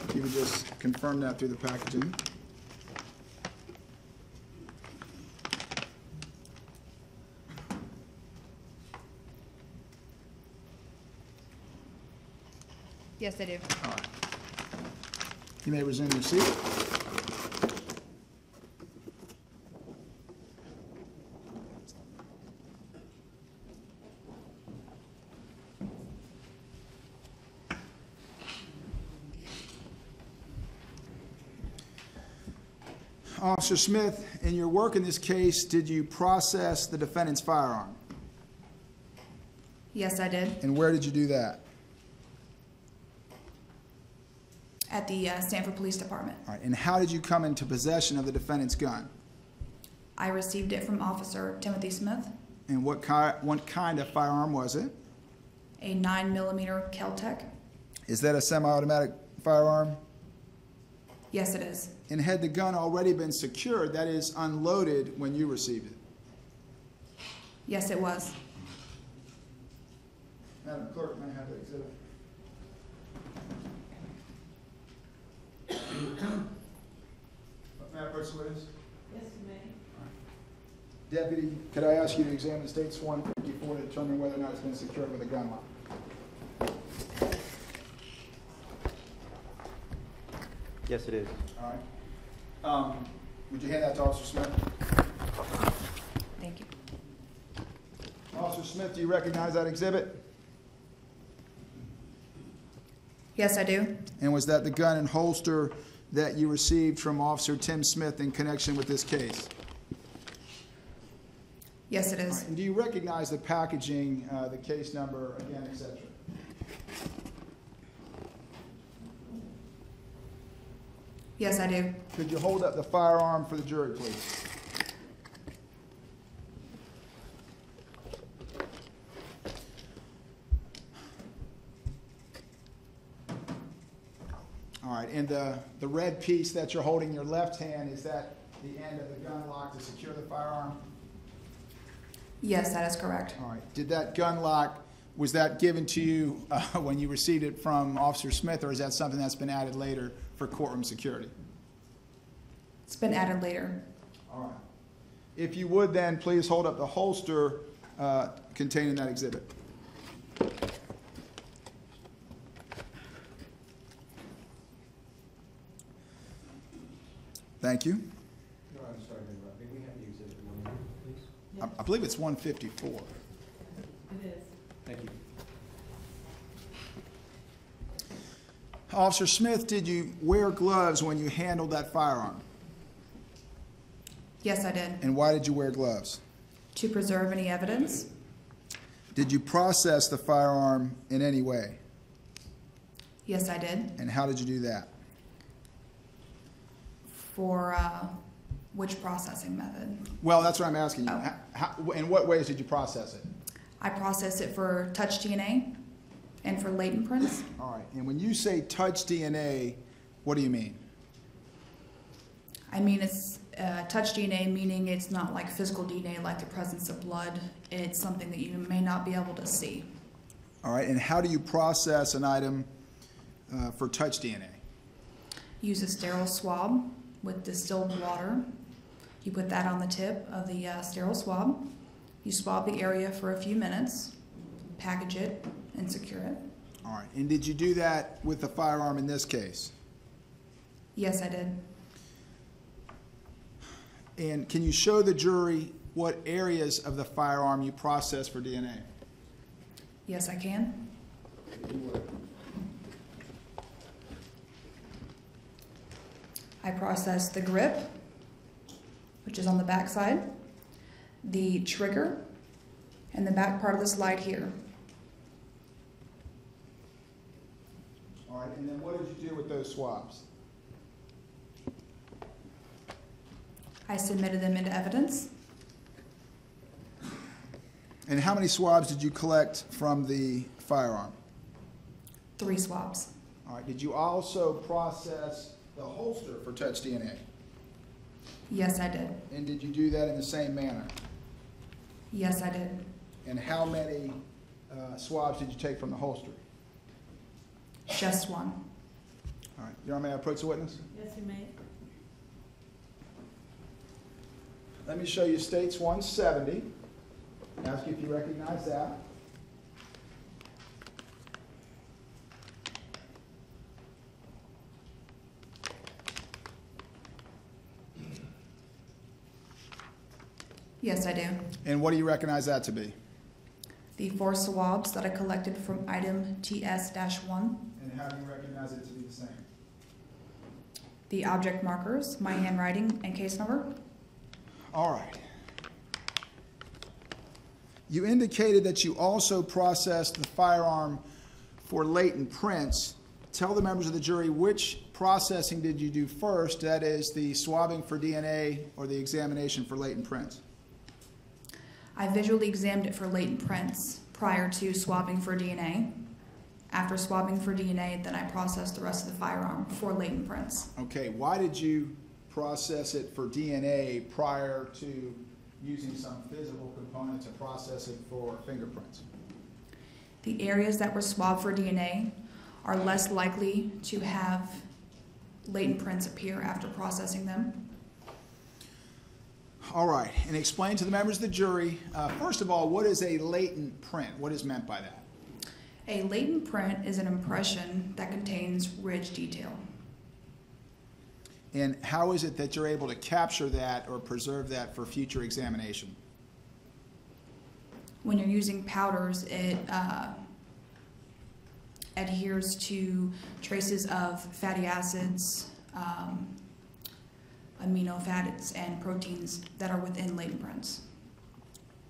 If you would just confirm that through the packaging. Yes, I do. All right. You may resume your seat. Officer Smith, in your work in this case, did you process the defendant's firearm? Yes, I did. And where did you do that? At the Stanford Police Department. All right. And how did you come into possession of the defendant's gun? I received it from Officer Timothy Smith, And what kind of firearm was it? a 9mm Kel-Tec. Is that a semi-automatic firearm? Yes, it is. And had the gun already been secured, that is, unloaded when you received it? Yes, it was. Madam Clerk, may I have that exhibit? May I approach the witness? Yes, you may. Deputy, could I ask you to examine State's 154 to determine whether or not it's been secured with a gun lock? Yes, it is. All right. Would you hand that to Officer Smith? Thank you. Officer Smith, do you recognize that exhibit? Yes, I do. And was that the gun and holster that you received from Officer Tim Smith in connection with this case? Yes, it All is. right. And do you recognize the packaging, the case number, again, et cetera? Yes, I do. Could you hold up the firearm for the jury, please? All right, and the red piece that you're holding in your left hand, is that the end of the gun lock to secure the firearm? Yes, that is correct. All right. Did that gun lock, was that given to you when you received it from Officer Smith, or is that something that's been added later for courtroom security? It's been added later. All right. If you would then, please hold up the holster containing that exhibit. Thank you. No, I'm sorry to interrupt. May we have the exhibit number, please? I believe it's 154. It is. Thank you. Officer Smith, did you wear gloves when you handled that firearm? Yes, I did. And why did you wear gloves? To preserve any evidence? Did you process the firearm in any way? Yes, I did. And how did you do that? For which processing method? Well, that's what I'm asking you. Oh. In what ways did you process it? I processed it for touch DNA and for latent prints. All right. And when you say touch DNA, what do you mean? I mean, it's touch DNA, meaning it's not like physical DNA, like the presence of blood. It's something that you may not be able to see. All right. And how do you process an item for touch DNA? Use a sterile swab with distilled water. You put that on the tip of the sterile swab. You swab the area for a few minutes, package it, and secure it. All right. And did you do that with the firearm in this case? Yes, I did. And can you show the jury what areas of the firearm you processed for DNA? Yes, I can. I processed the grip, which is on the back side, the trigger, and the back part of the slide here. All right. And then what did you do with those swabs? I submitted them into evidence. And how many swabs did you collect from the firearm? 3 swabs. All right. Did you also process the holster for touch DNA? Yes, I did. And did you do that in the same manner? Yes, I did. And how many swabs did you take from the holster? Just 1. All right. Your Honor, may I approach the witness? Yes, you may. Let me show you States 170. Ask you if you recognize that. Yes, I do. And what do you recognize that to be? The 4 swabs that I collected from item TS-1. And how do you recognize it to be the same? the object markers, my handwriting, and case number. All right. You indicated that you also processed the firearm for latent prints. Tell the members of the jury which processing did you do first, that is the swabbing for DNA or the examination for latent prints? I visually examined it for latent prints prior to swabbing for DNA. After swabbing for DNA, then I processed the rest of the firearm for latent prints. Okay, why did you process it for DNA prior to using some physical component to process it for fingerprints? The areas that were swabbed for DNA are less likely to have latent prints appear after processing them. All right, and explain to the members of the jury, first of all, what is a latent print? What is meant by that? A latent print is an impression that contains ridge detail. And how is it that you're able to capture that or preserve that for future examination? When you're using powders, it adheres to traces of fatty acids, amino acids, and proteins that are within latent prints.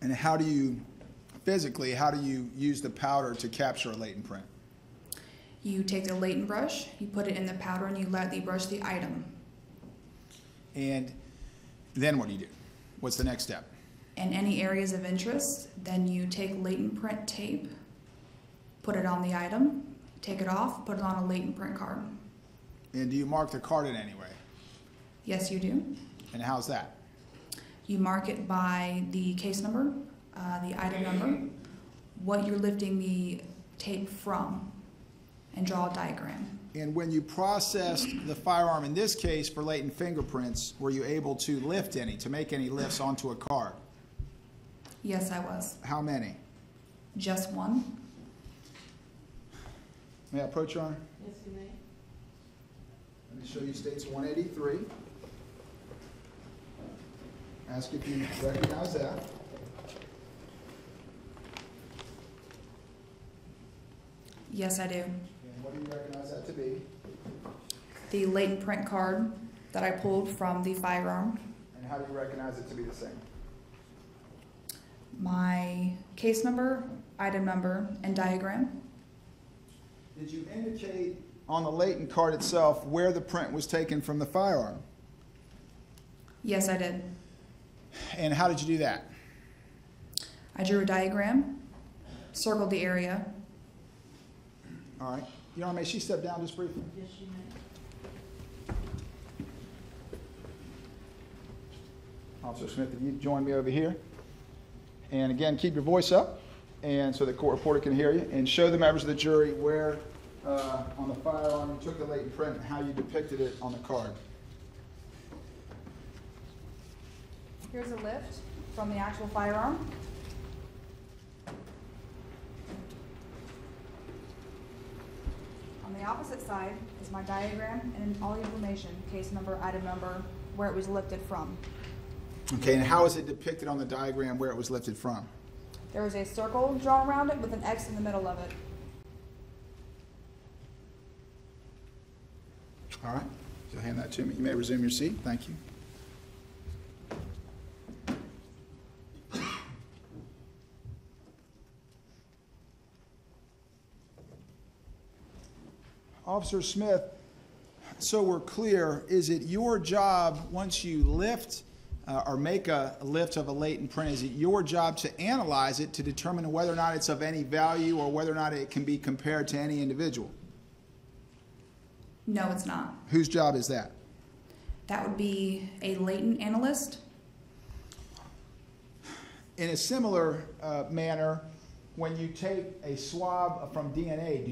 And how do you, physically, how do you use the powder to capture a latent print? You take the latent brush, you put it in the powder, and you lightly brush the item. And then what do you do? What's the next step? And any areas of interest, then you take latent print tape, put it on the item, take it off, put it on a latent print card. And do you mark the card in any way? Yes, you do. And how's that? You mark it by the case number, the item number, what you're lifting the tape from, and draw a diagram. And when you processed the firearm, in this case for latent fingerprints, were you able to lift any, to make any lifts onto a card? Yes, I was. How many? Just one. May I approach, Your Honor? Yes, you may. Let me show you States 183. Ask if you recognize that. Yes, I do. And what do you recognize that to be? The latent print card that I pulled from the firearm. And how do you recognize it to be the same? My case number, item number, and diagram. Did you indicate on the latent card itself where the print was taken from the firearm? Yes, I did. And how did you do that? I drew a diagram, circled the area. All right. Your Honor, may she step down just briefly? Yes, you may. Officer Smith, if you join me over here. And again, keep your voice up, and so the court reporter can hear you, and show the members of the jury where on the firearm you took the latent print and how you depicted it on the card. Here's a lift from the actual firearm. On the opposite side is my diagram and all the information, case number, item number, where it was lifted from. Okay, and how is it depicted on the diagram where it was lifted from? There is a circle drawn around it with an X in the middle of it. All right, so hand that to me. You may resume your seat. Thank you. Officer Smith, so we're clear, is it your job once you lift or make a lift of a latent print, is it your job to analyze it to determine whether or not it's of any value or whether or not it can be compared to any individual? No, it's not. Whose job is that? That would be a latent analyst. In a similar manner, when you take a swab from DNA,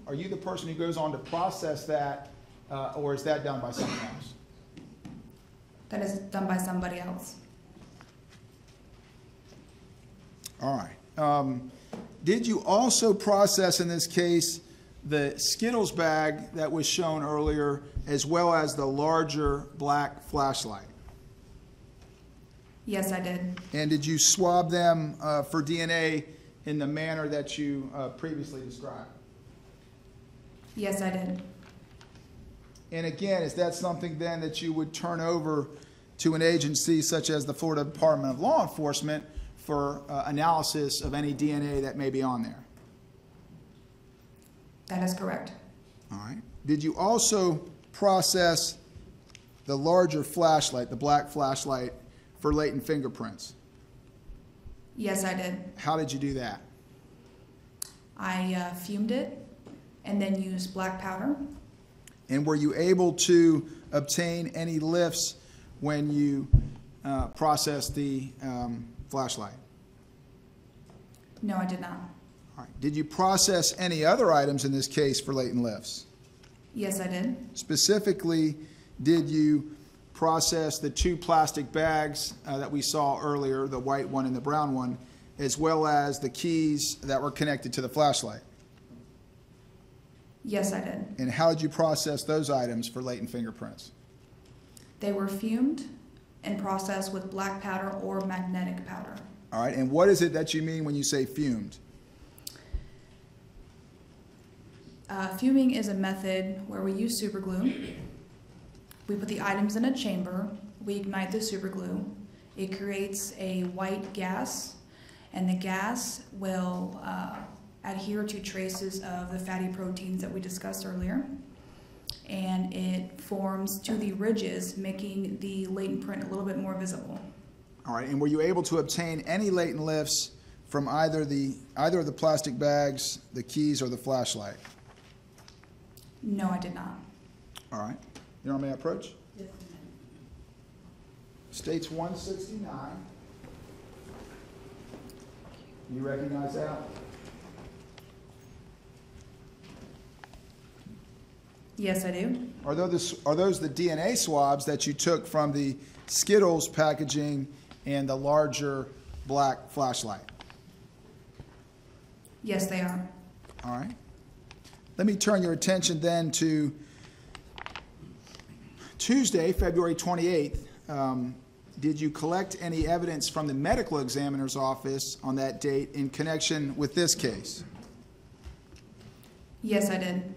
are you the person who goes on to process that, or is that done by someone else? That is done by somebody else. All right. Did you also process in this case the Skittles bag that was shown earlier, as well as the larger black flashlight? Yes, I did. And did you swab them for DNA in the manner that you previously described? Yes, I did. And again, is that something then that you would turn over to an agency such as the Florida Department of Law Enforcement for analysis of any DNA that may be on there? That is correct. All right. Did you also process the larger flashlight, the black flashlight, for latent fingerprints? Yes, I did. How did you do that? I fumed it and then used black powder. And were you able to obtain any lifts when you processed the flashlight? No, I did not. All right. Did you process any other items in this case for latent lifts? Yes, I did. Specifically, did you process the 2 plastic bags that we saw earlier, the white one and the brown one, as well as the keys that were connected to the flashlight? Yes, I did. And how did you process those items for latent fingerprints? They were fumed and processed with black powder or magnetic powder. All right. And what is it that you mean when you say fumed? Fuming is a method where we use superglue. We put the items in a chamber, we ignite the superglue, it creates a white gas, and the gas will adhere to traces of the fatty proteins that we discussed earlier, and it forms to the ridges, making the latent print a little bit more visible. All right. And were you able to obtain any latent lifts from either of the plastic bags, the keys, or the flashlight? No, I did not. All right. Your Honor, may I approach? Yes, States 169. You recognize that? Yes, I do. Are those the DNA swabs that you took from the Skittles packaging and the larger black flashlight? Yes, they are. All right. Let me turn your attention then to Tuesday, February 28th. Did you collect any evidence from the medical examiner's office on that date in connection with this case? Yes, I did.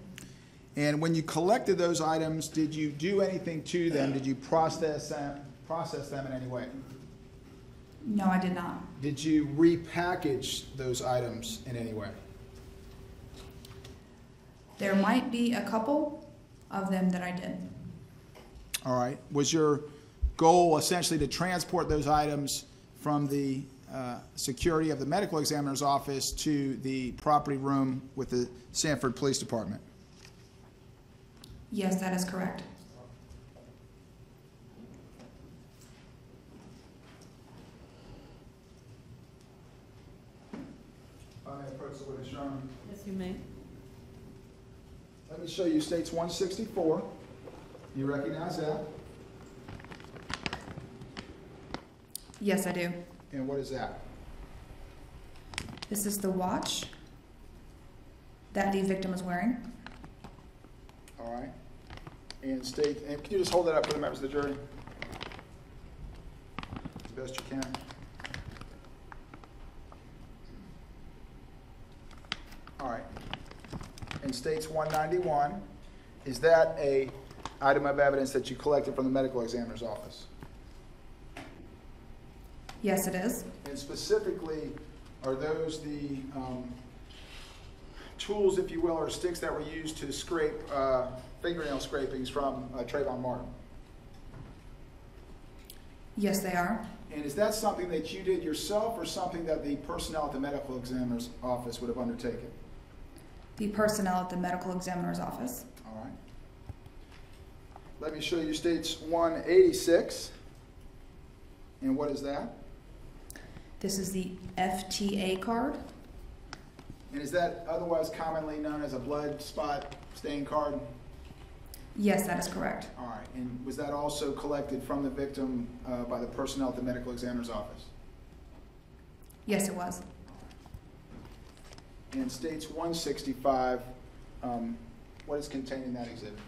And when you collected those items, did you do anything to them? Did you process them in any way? No, I did not. Did you repackage those items in any way? There might be a couple of them that I did. All right. Was your goal essentially to transport those items from the security of the medical examiner's office to the property room with the Sanford Police Department? Yes, that is correct. I may approach the witness, Your Honor. Yes, you may. Let me show you States 164. You recognize that? Yes, I do. And what is that? This is the watch that the victim was wearing. All right. And can you just hold that up for the members of the jury? As best you can. All right. In States 191, is that a item of evidence that you collected from the medical examiner's office? Yes, it is. And specifically, are those the tools, if you will, or sticks that were used to scrape fingernail scrapings from Trayvon Martin? Yes, they are. And is that something that you did yourself or something that the personnel at the medical examiner's office would have undertaken? The personnel at the medical examiner's office. All right. Let me show you States 186. And what is that? This is the FTA card. And is that otherwise commonly known as a blood spot stain card? Yes, that is correct. All right. And was that also collected from the victim by the personnel at the medical examiner's office? Yes, it was. In States 165, what is contained in that exhibit?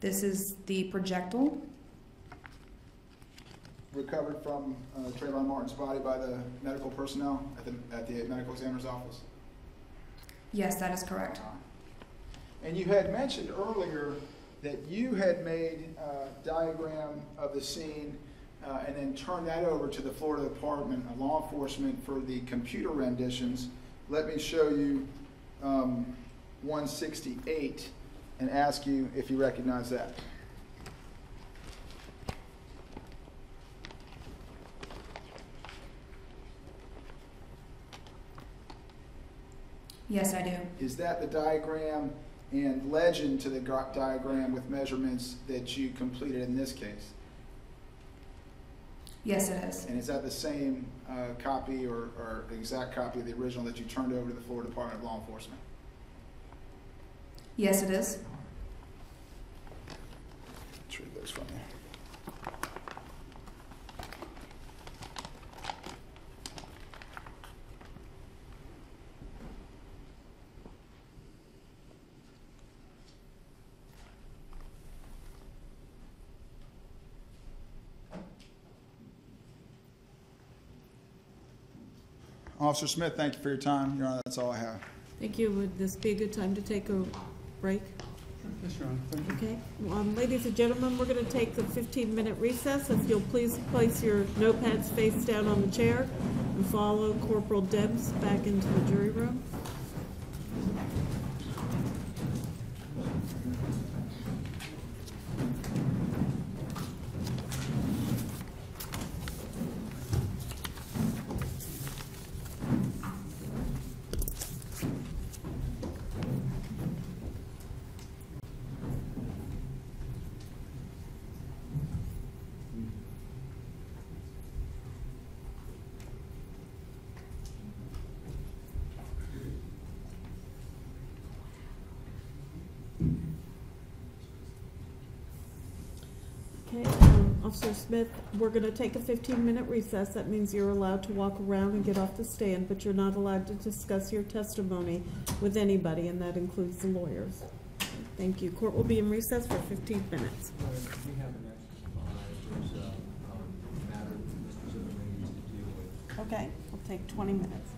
This is the projectile. Recovered from Trayvon Martin's body by the medical personnel at the medical examiner's office? Yes, that is correct. And you had mentioned earlier that you had made a diagram of the scene and then turned that over to the Florida Department of Law Enforcement for the computer renditions. Let me show you 168 and ask you if you recognize that. Yes, I do. Is that the diagram and legend to the diagram with measurements that you completed in this case? Yes, it is. And is that the same copy or exact copy of the original that you turned over to the Florida Department of Law Enforcement? Yes, it is. Trade those from you. Officer Smith, thank you for your time. Your Honor, that's all I have. Thank you. Would this be a good time to take a break? Yes, Your Honor. Thank you. Okay. Ladies and gentlemen, we're going to take a 15-minute recess. If you'll please place your notepads face down on the chair and follow Corporal Debs back into the jury room. Okay, Officer Smith, we're going to take a 15-minute recess. That means you're allowed to walk around and get off the stand, but you're not allowed to discuss your testimony with anybody, and that includes the lawyers. Thank you. Court will be in recess for 15 minutes. We have an extra slide. There's a matter that Mr. Zimmerman needs to deal with. Okay, we'll take 20 minutes.